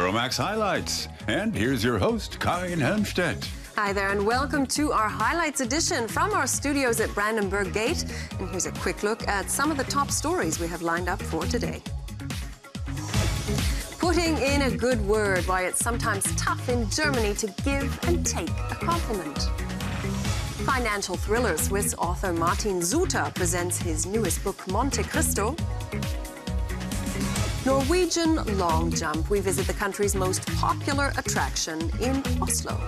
Euromaxx highlights. And here's your host, Karin Helmstedt. Hi there and welcome to our highlights edition from our studios at Brandenburg Gate. And here's a quick look at some of the top stories we have lined up for today. Putting in a good word, why it's sometimes tough in Germany to give and take a compliment. Financial thriller Swiss author Martin Suter presents his newest book, Monte Cristo. Norwegian long jump. We visit the country's most popular attraction in Oslo.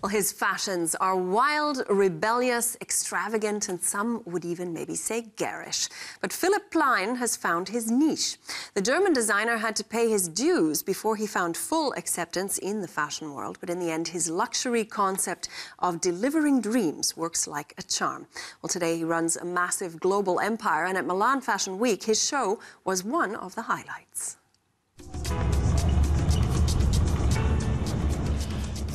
Well, his fashions are wild, rebellious, extravagant, and some would even maybe say garish. But Philipp Plein has found his niche. The German designer had to pay his dues before he found full acceptance in the fashion world. But in the end, his luxury concept of delivering dreams works like a charm. Well, today he runs a massive global empire, and at Milan Fashion Week, his show was one of the highlights.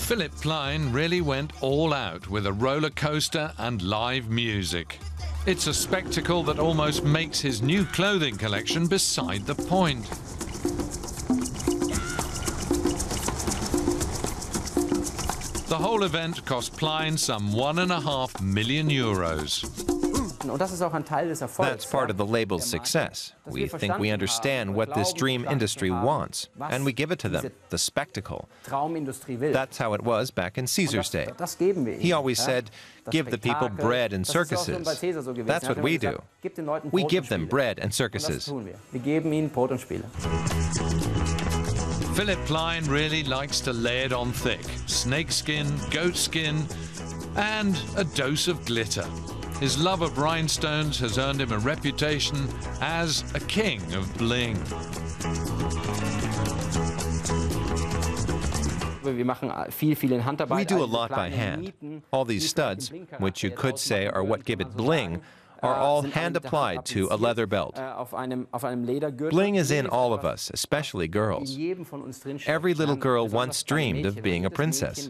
Philipp Plein really went all out with a roller coaster and live music. It's a spectacle that almost makes his new clothing collection beside the point. The whole event cost Plein some €1.5 million. That's part of the label's success. We think we understand what this dream industry wants, and we give it to them, the spectacle. That's how it was back in Caesar's day. He always said, give the people bread and circuses. That's what we do. We give them bread and circuses. Philipp Plein really likes to lay it on thick. Snakeskin, goatskin, and a dose of glitter. His love of rhinestones has earned him a reputation as a king of bling. We do a lot by hand. All these studs, which you could say are what give it bling, are all hand-applied to a leather belt. Bling is in all of us, especially girls. Every little girl once dreamed of being a princess.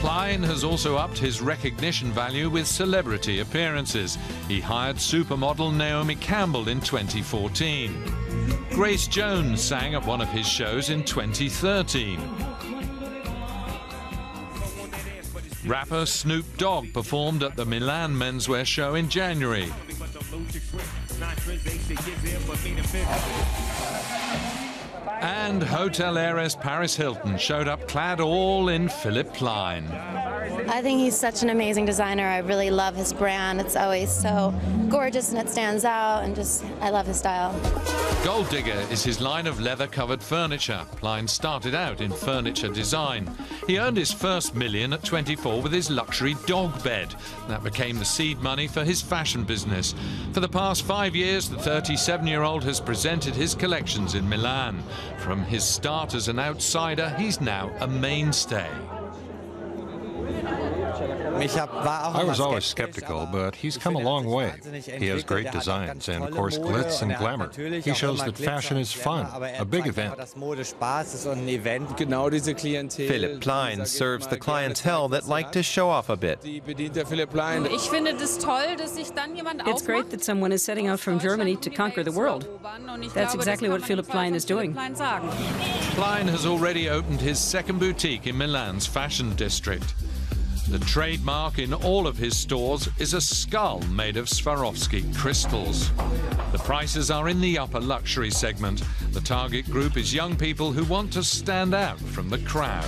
Plein has also upped his recognition value with celebrity appearances. He hired supermodel Naomi Campbell in 2014. Grace Jones sang at one of his shows in 2013. Rapper Snoop Dogg performed at the Milan menswear show in January. And hotel heiress Paris Hilton showed up clad all in Philipp Plein. I think he's such an amazing designer. I really love his brand. It's always so gorgeous and it stands out, and I love his style. Gold Digger is his line of leather-covered furniture. Plein started out in furniture design. He earned his first million at 24 with his luxury dog bed. That became the seed money for his fashion business. For the past 5 years, the 37-year-old has presented his collections in Milan. From his start as an outsider, he's now a mainstay. I was always skeptical, but he's come a long way. He has great designs and, of course, glitz and glamour. He shows that fashion is fun, a big event. Philipp Plein serves the clientele that like to show off a bit. It's great that someone is setting out from Germany to conquer the world. That's exactly what Philipp Plein is doing. Plein has already opened his second boutique in Milan's fashion district. The trademark in all of his stores is a skull made of Swarovski crystals. The prices are in the upper luxury segment. The target group is young people who want to stand out from the crowd.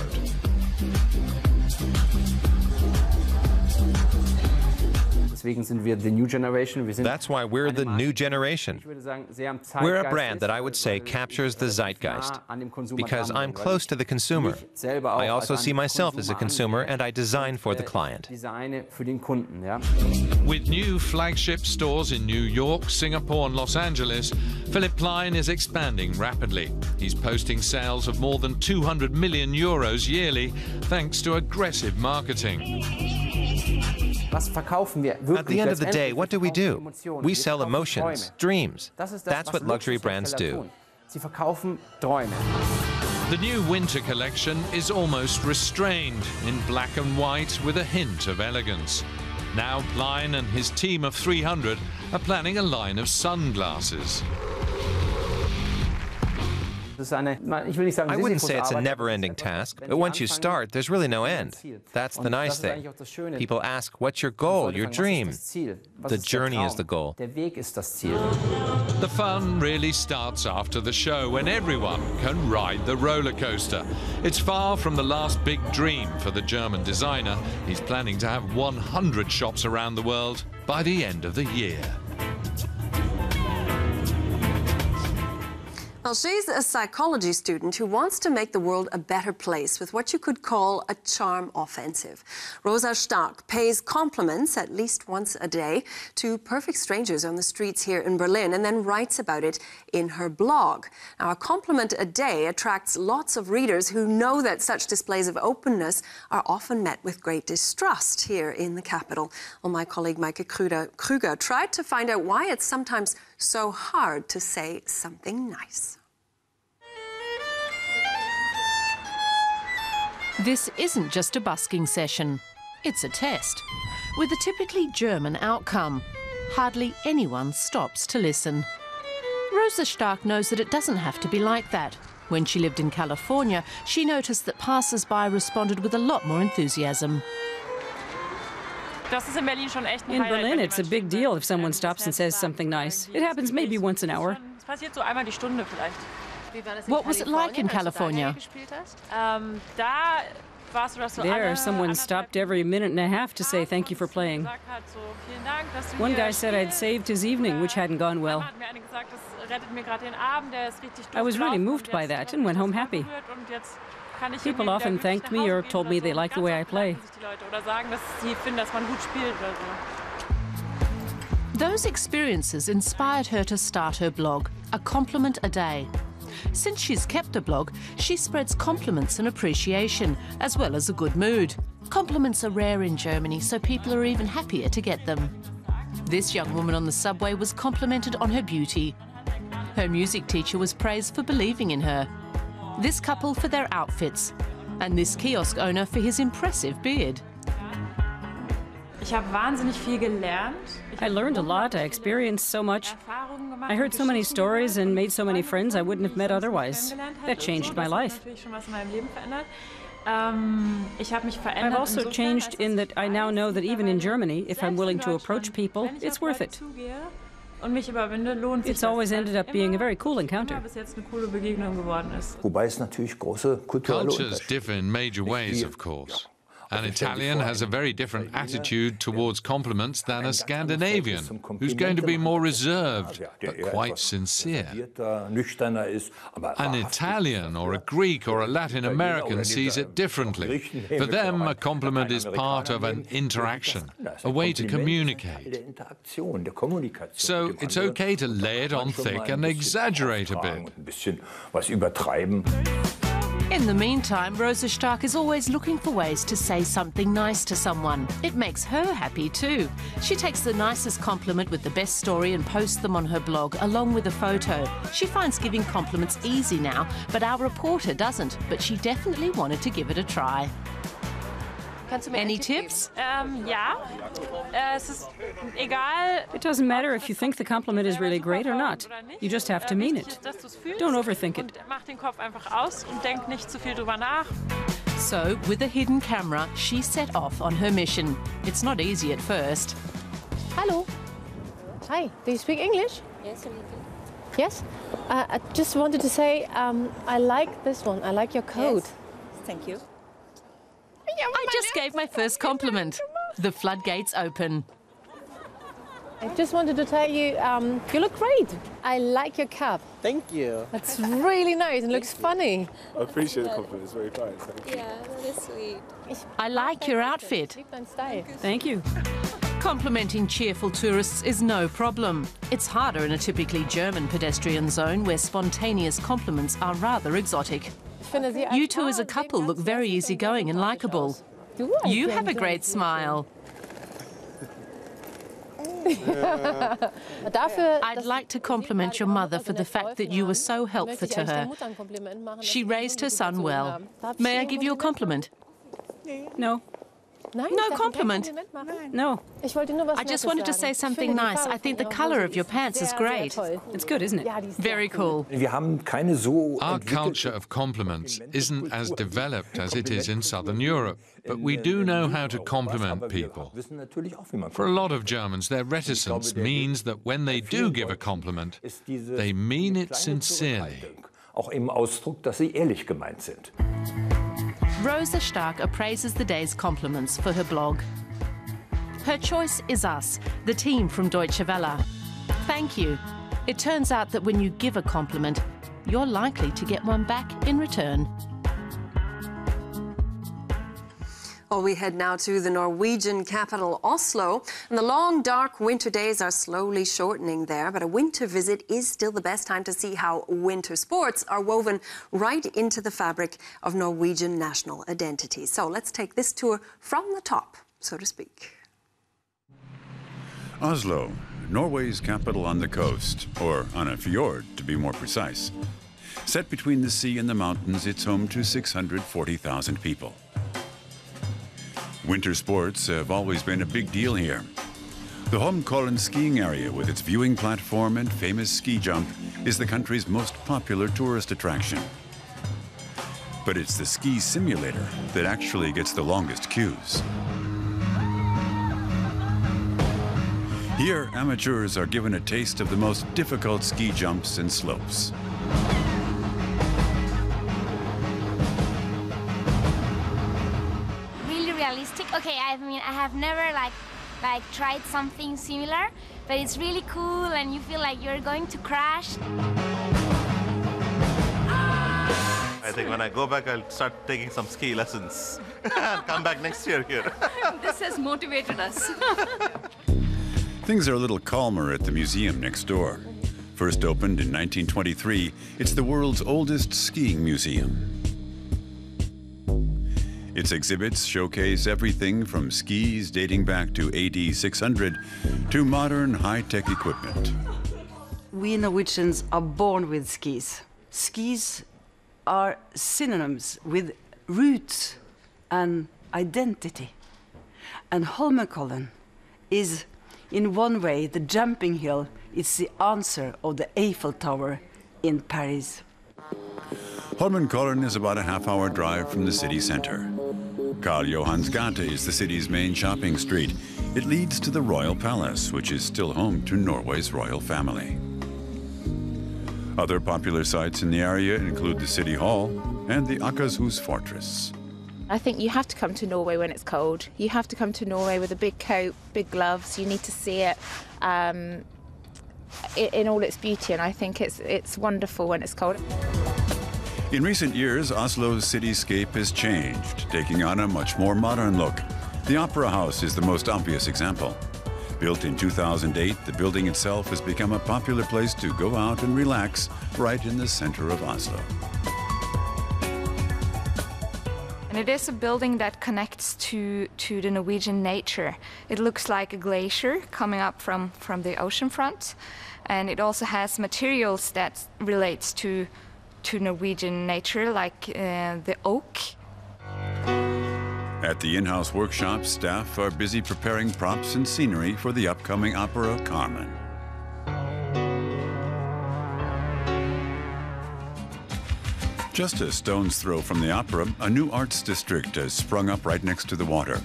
That's why we're the new generation. We're a brand that I would say captures the zeitgeist, because I'm close to the consumer. I also see myself as a consumer, and I design for the client. With new flagship stores in New York, Singapore and Los Angeles, Philipp Plein is expanding rapidly. He's posting sales of more than 200 million euros yearly, thanks to aggressive marketing. At the end of the day, what do? We sell emotions, dreams. That's what luxury brands do. The new winter collection is almost restrained in black and white with a hint of elegance. Now Plein and his team of 300 are planning a line of sunglasses. I wouldn't say it's a never-ending task, but once you start, there's really no end. That's the nice thing. People ask, what's your goal, your dream? The journey is the goal. The fun really starts after the show, when everyone can ride the roller coaster. It's far from the last big dream for the German designer. He's planning to have 100 shops around the world by the end of the year. Well, she's a psychology student who wants to make the world a better place with what you could call a charm offensive. Rosa Stark pays compliments at least once a day to perfect strangers on the streets here in Berlin and then writes about it in her blog. Now, a compliment a day attracts lots of readers who know that such displays of openness are often met with great distrust here in the capital. Well, my colleague Maike Krüger tried to find out why it's sometimes so hard to say something nice. This isn't just a busking session. It's a test, with a typically German outcome. Hardly anyone stops to listen. Rosa Stark knows that it doesn't have to be like that. When she lived in California, she noticed that passers-by responded with a lot more enthusiasm. In Berlin, it's a big deal if someone stops and says something nice. It happens maybe once an hour. What was it like in California? There, someone stopped every minute and a half to say thank you for playing. One guy said I'd saved his evening, which hadn't gone well. I was really moved by that and went home happy. People often thanked me or told me they liked the way I play. Those experiences inspired her to start her blog, A Compliment a Day. Since she's kept a blog, she spreads compliments and appreciation, as well as a good mood. Compliments are rare in Germany, so people are even happier to get them. This young woman on the subway was complimented on her beauty. Her music teacher was praised for believing in her. This couple for their outfits, and this kiosk owner for his impressive beard. I learned a lot, I experienced so much. I heard so many stories and made so many friends I wouldn't have met otherwise. That changed my life. I've also changed in that I now know that even in Germany, if I'm willing to approach people, it's worth it. It's always ended up being a very cool encounter. Cultures differ in major ways, of course. An Italian has a very different attitude towards compliments than a Scandinavian, who's going to be more reserved, but quite sincere. An Italian or a Greek or a Latin American sees it differently. For them, a compliment is part of an interaction, a way to communicate. So it's okay to lay it on thick and exaggerate a bit. In the meantime, Rosa Stark is always looking for ways to say something nice to someone. It makes her happy too. She takes the nicest compliment with the best story and posts them on her blog, along with a photo. She finds giving compliments easy now, but our reporter doesn't. But she definitely wanted to give it a try. Any tips? It doesn't matter if you think the compliment is really great or not. You just have to mean it. Don't overthink it. So, with a hidden camera, she set off on her mission. It's not easy at first. Hello. Hi. Do you speak English? Yes, a little. Yes? I just wanted to say I like this one. I like your coat. Yes. Thank you. I just gave my first compliment. The floodgates open. I just wanted to tell you, you look great. I like your cap. Thank you. That's really nice and looks funny. I appreciate the compliment. It's very kind. Thank you. Yeah, that is sweet. I like your outfit. Thank you. Complimenting cheerful tourists is no problem. It's harder in a typically German pedestrian zone where spontaneous compliments are rather exotic. You two as a couple look very easygoing and likeable. You have a great smile. I'd like to compliment your mother for the fact that you were so helpful to her. She raised her son well. May I give you a compliment? No. No compliment. No. I just wanted to say something nice. I think the color of your pants is great. It's good, isn't it? Very cool. Our culture of compliments isn't as developed as it is in Southern Europe, but we do know how to compliment people. For a lot of Germans, their reticence means that when they do give a compliment, they mean it sincerely. Rosa Stark appraises the day's compliments for her blog. Her choice is us, the team from Deutsche Welle. Thank you. It turns out that when you give a compliment, you're likely to get one back in return. Well, we head now to the Norwegian capital, Oslo. And the long, dark winter days are slowly shortening there, but a winter visit is still the best time to see how winter sports are woven right into the fabric of Norwegian national identity. So let's take this tour from the top, so to speak. Oslo, Norway's capital on the coast, or on a fjord to be more precise. Set between the sea and the mountains, it's home to 640,000 people. Winter sports have always been a big deal here. The Holmenkollen skiing area with its viewing platform and famous ski jump is the country's most popular tourist attraction. But it's the ski simulator that actually gets the longest queues. Here, amateurs are given a taste of the most difficult ski jumps and slopes. Okay, I mean, I have never like tried something similar, but it's really cool and you feel like you're going to crash. I think when I go back, I'll start taking some ski lessons and come back next year here. This has motivated us. Things are a little calmer at the museum next door. First opened in 1923, it's the world's oldest skiing museum. Its exhibits showcase everything from skis dating back to AD 600 to modern high-tech equipment. We Norwegians are born with skis. Skis are synonyms with roots and identity. And Holmenkollen is, in one way, the jumping hill. It's the answer of the Eiffel Tower in Paris. Holmenkollen is about a half-hour drive from the city center. Karl Johans gate is the city's main shopping street. It leads to the Royal Palace, which is still home to Norway's royal family. Other popular sites in the area include the City Hall and the Akershus Fortress. I think you have to come to Norway when it's cold. You have to come to Norway with a big coat, big gloves. You need to see it in all its beauty, and I think it's wonderful when it's cold. In recent years, Oslo's cityscape has changed, taking on a much more modern look. The Opera House is the most obvious example. Built in 2008, the building itself has become a popular place to go out and relax right in the center of Oslo. And it is a building that connects to the Norwegian nature. It looks like a glacier coming up from the ocean front, and it also has materials that relates to Norwegian nature, like the oak. At the in-house workshop, staff are busy preparing props and scenery for the upcoming opera Carmen. Just a stone's throw from the opera, a new arts district has sprung up right next to the water.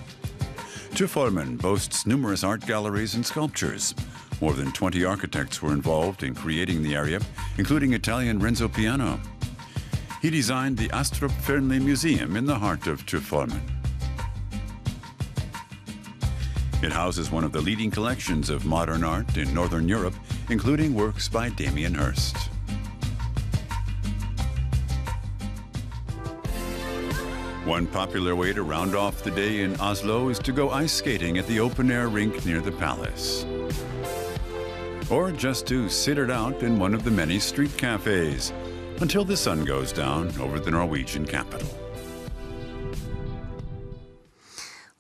Tjufholmen boasts numerous art galleries and sculptures. More than 20 architects were involved in creating the area, including Italian Renzo Piano. He designed the Astrup Fearnley Museum in the heart of Tjufholmen. It houses one of the leading collections of modern art in Northern Europe, including works by Damien Hirst. One popular way to round off the day in Oslo is to go ice skating at the open-air rink near the palace. Or just to sit it out in one of the many street cafes until the sun goes down over the Norwegian capital.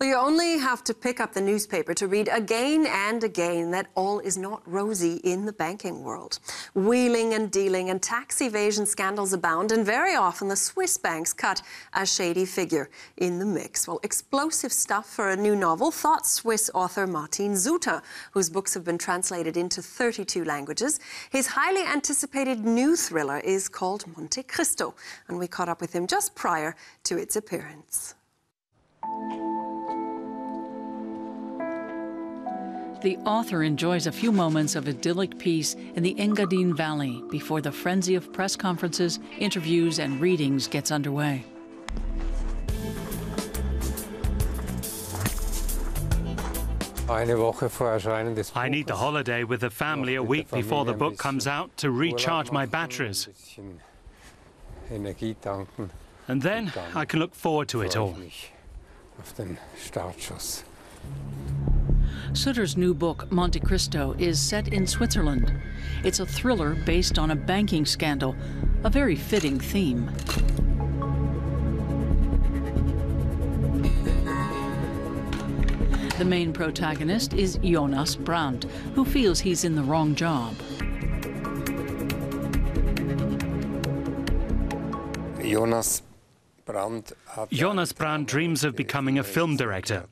Well, you only have to pick up the newspaper to read again and again that all is not rosy in the banking world. Wheeling and dealing and tax evasion scandals abound, and very often the Swiss banks cut a shady figure in the mix. Well, explosive stuff for a new novel, thought Swiss author Martin Suter, whose books have been translated into 32 languages. His highly anticipated new thriller is called Monte Cristo, and we caught up with him just prior to its appearance. The author enjoys a few moments of idyllic peace in the Engadine Valley before the frenzy of press conferences, interviews, and readings gets underway. I need the holiday with the family a week before the book comes out to recharge my batteries. And then I can look forward to it all. Suter's new book, Monte Cristo, is set in Switzerland. It's a thriller based on a banking scandal, a very fitting theme. The main protagonist is Jonas Brandt, who feels he's in the wrong job. Jonas Brandt dreams of becoming a film director.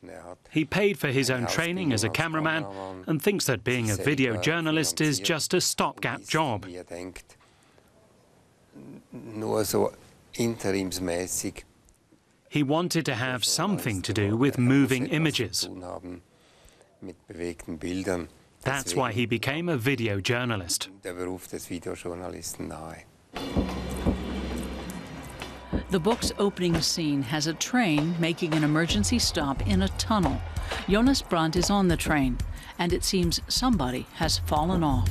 He paid for his own training as a cameraman and thinks that being a video journalist is just a stopgap job. He wanted to have something to do with moving images. That's why he became a video journalist. The book's opening scene has a train making an emergency stop in a tunnel. Jonas Brandt is on the train, and it seems somebody has fallen off.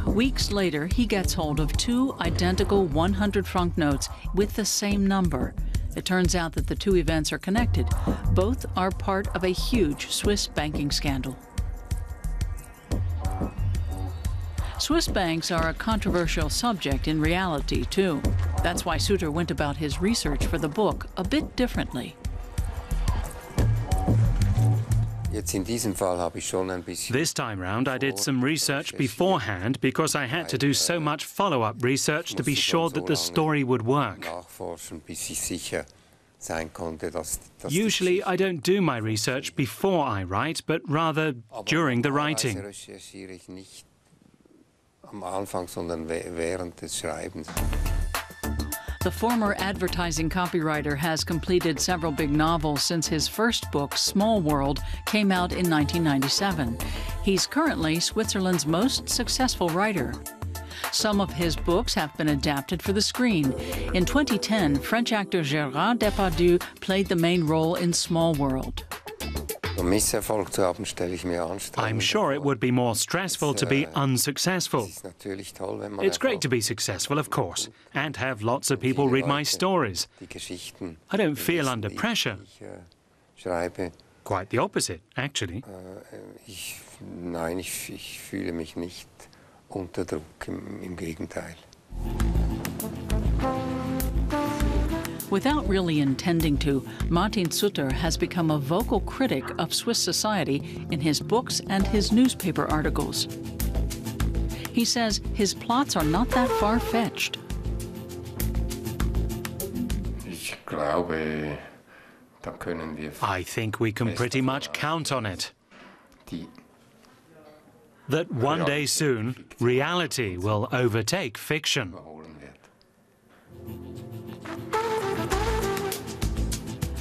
Weeks later, he gets hold of two identical 100-franc notes with the same number. It turns out that the two events are connected. Both are part of a huge Swiss banking scandal. Swiss banks are a controversial subject in reality, too. That's why Suter went about his research for the book a bit differently. This time round, I did some research beforehand because I had to do so much follow-up research to be sure that the story would work. Usually, I don't do my research before I write, but rather during the writing. The former advertising copywriter has completed several big novels since his first book, Small World, came out in 1997. He's currently Switzerland's most successful writer. Some of his books have been adapted for the screen. In 2010, French actor Gérard Depardieu played the main role in Small World. I'm sure it would be more stressful to be unsuccessful. It's great to be successful, of course, and have lots of people read my stories. I don't feel under pressure. Quite the opposite, actually. Without really intending to, Martin Suter has become a vocal critic of Swiss society in his books and his newspaper articles. He says his plots are not that far-fetched. I think we can pretty much count on it. That one day soon, reality will overtake fiction.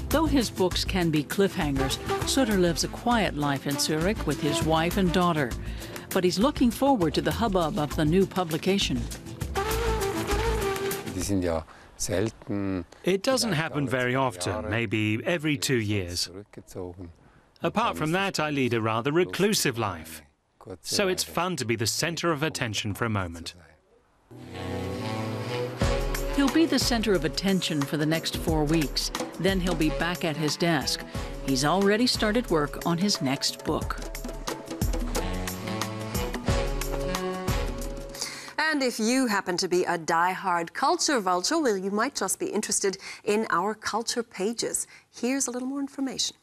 Though his books can be cliffhangers, Suter lives a quiet life in Zurich with his wife and daughter. But he's looking forward to the hubbub of the new publication. It doesn't happen very often, maybe every 2 years. Apart from that, I lead a rather reclusive life. So it's fun to be the center of attention for a moment. He'll be the center of attention for the next 4 weeks. Then he'll be back at his desk. He's already started work on his next book. And if you happen to be a die-hard culture vulture, well, you might just be interested in our culture pages. Here's a little more information.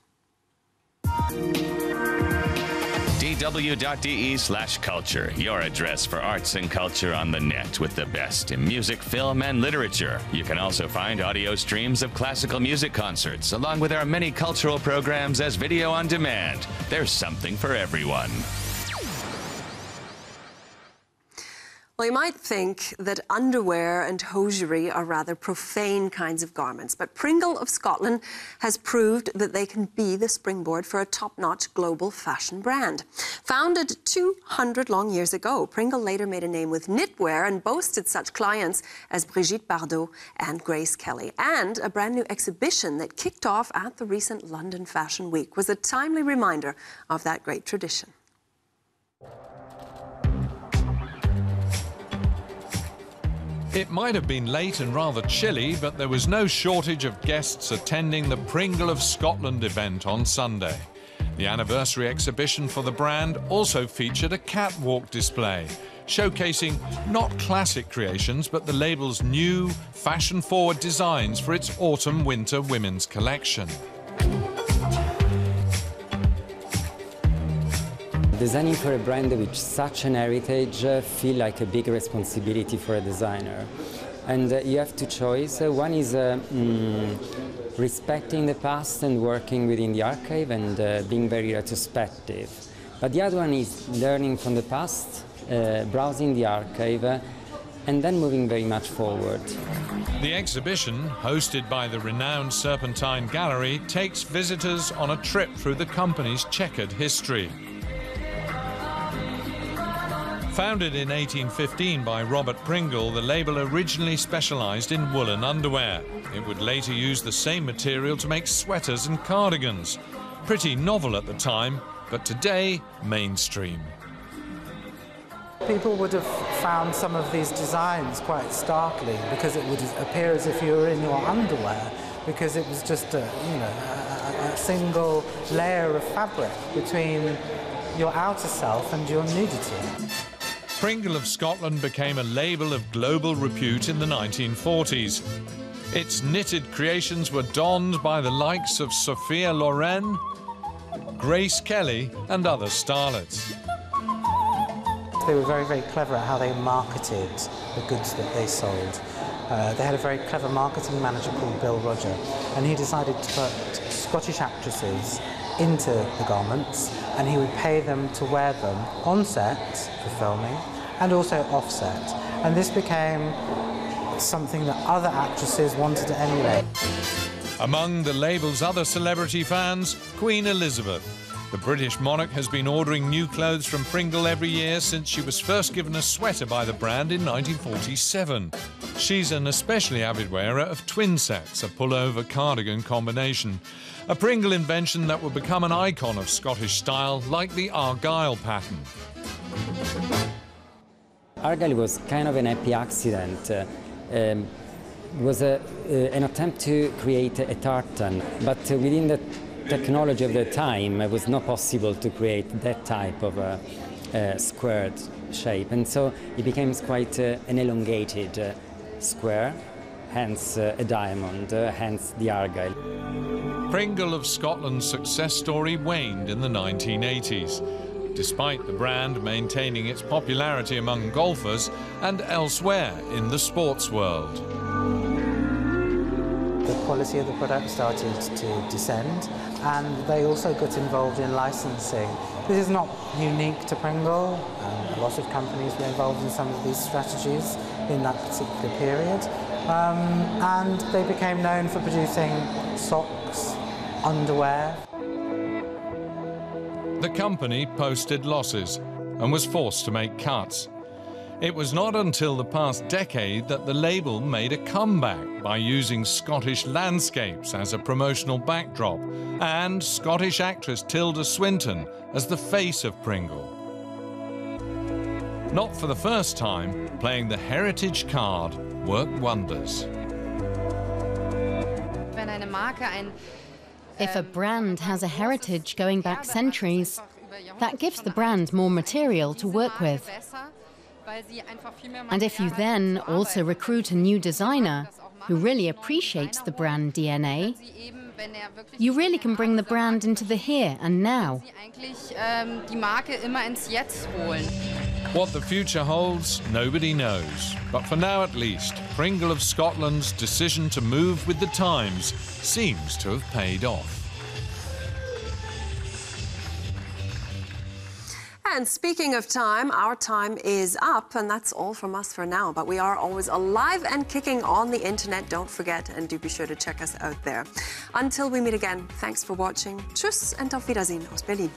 dw.de/culture, your address for arts and culture on the net with the best in music, film, and literature. You can also find audio streams of classical music concerts, along with our many cultural programs as video on demand. There's something for everyone. Well, you might think that underwear and hosiery are rather profane kinds of garments, but Pringle of Scotland has proved that they can be the springboard for a top-notch global fashion brand. Founded 200 long years ago, Pringle later made a name with knitwear and boasted such clients as Brigitte Bardot and Grace Kelly. And a brand new exhibition that kicked off at the recent London Fashion Week was a timely reminder of that great tradition. It might have been late and rather chilly, but there was no shortage of guests attending the Pringle of Scotland event on Sunday. The anniversary exhibition for the brand also featured a catwalk display, showcasing not classic creations, but the label's new, fashion-forward designs for its autumn-winter women's collection. Designing for a brand with such an heritage feel like a big responsibility for a designer. And you have two choices. One is respecting the past and working within the archive and being very retrospective. But the other one is learning from the past, browsing the archive, and then moving very much forward. The exhibition, hosted by the renowned Serpentine Gallery, takes visitors on a trip through the company's checkered history. Founded in 1815 by Robert Pringle, the label originally specialised in woolen underwear. It would later use the same material to make sweaters and cardigans. Pretty novel at the time, but today, mainstream. People would have found some of these designs quite startling because it would appear as if you were in your underwear, because it was just a single layer of fabric between your outer self and your nudity. Pringle of Scotland became a label of global repute in the 1940s. Its knitted creations were donned by the likes of Sophia Loren, Grace Kelly and other starlets. They were very, very clever at how they marketed the goods that they sold. They had a very clever marketing manager called Bill Roger, and he decided to put Scottish actresses into the garments, and he would pay them to wear them on set for filming and also off set. And this became something that other actresses wanted to emulate. Among the label's other celebrity fans, Queen Elizabeth. The British monarch has been ordering new clothes from Pringle every year since she was first given a sweater by the brand in 1947. She's an especially avid wearer of twin sets, a pullover cardigan combination. A Pringle invention that would become an icon of Scottish style, like the Argyle pattern. Argyle was kind of an happy accident. It was an attempt to create a tartan, but within the technology of the time, it was not possible to create that type of squared shape, and so it became quite an elongated square, hence a diamond, hence the Argyle. Pringle of Scotland's success story waned in the 1980s, despite the brand maintaining its popularity among golfers and elsewhere in the sports world. The quality of the product started to descend, and they also got involved in licensing. This is not unique to Pringle. A lot of companies were involved in some of these strategies in that particular period. And they became known for producing socks, underwear. The company posted losses and was forced to make cuts. It was not until the past decade that the label made a comeback by using Scottish landscapes as a promotional backdrop and Scottish actress Tilda Swinton as the face of Pringle. Not for the first time, playing the heritage card worked wonders. If a brand has a heritage going back centuries, that gives the brand more material to work with. And if you then also recruit a new designer who really appreciates the brand DNA, you really can bring the brand into the here and now. What the future holds, nobody knows. But for now at least, Pringle of Scotland's decision to move with the times seems to have paid off. And speaking of time, our time is up, and that's all from us for now. But we are always alive and kicking on the internet, don't forget, and do be sure to check us out there. Until we meet again, thanks for watching. Tschüss and auf Wiedersehen aus Berlin.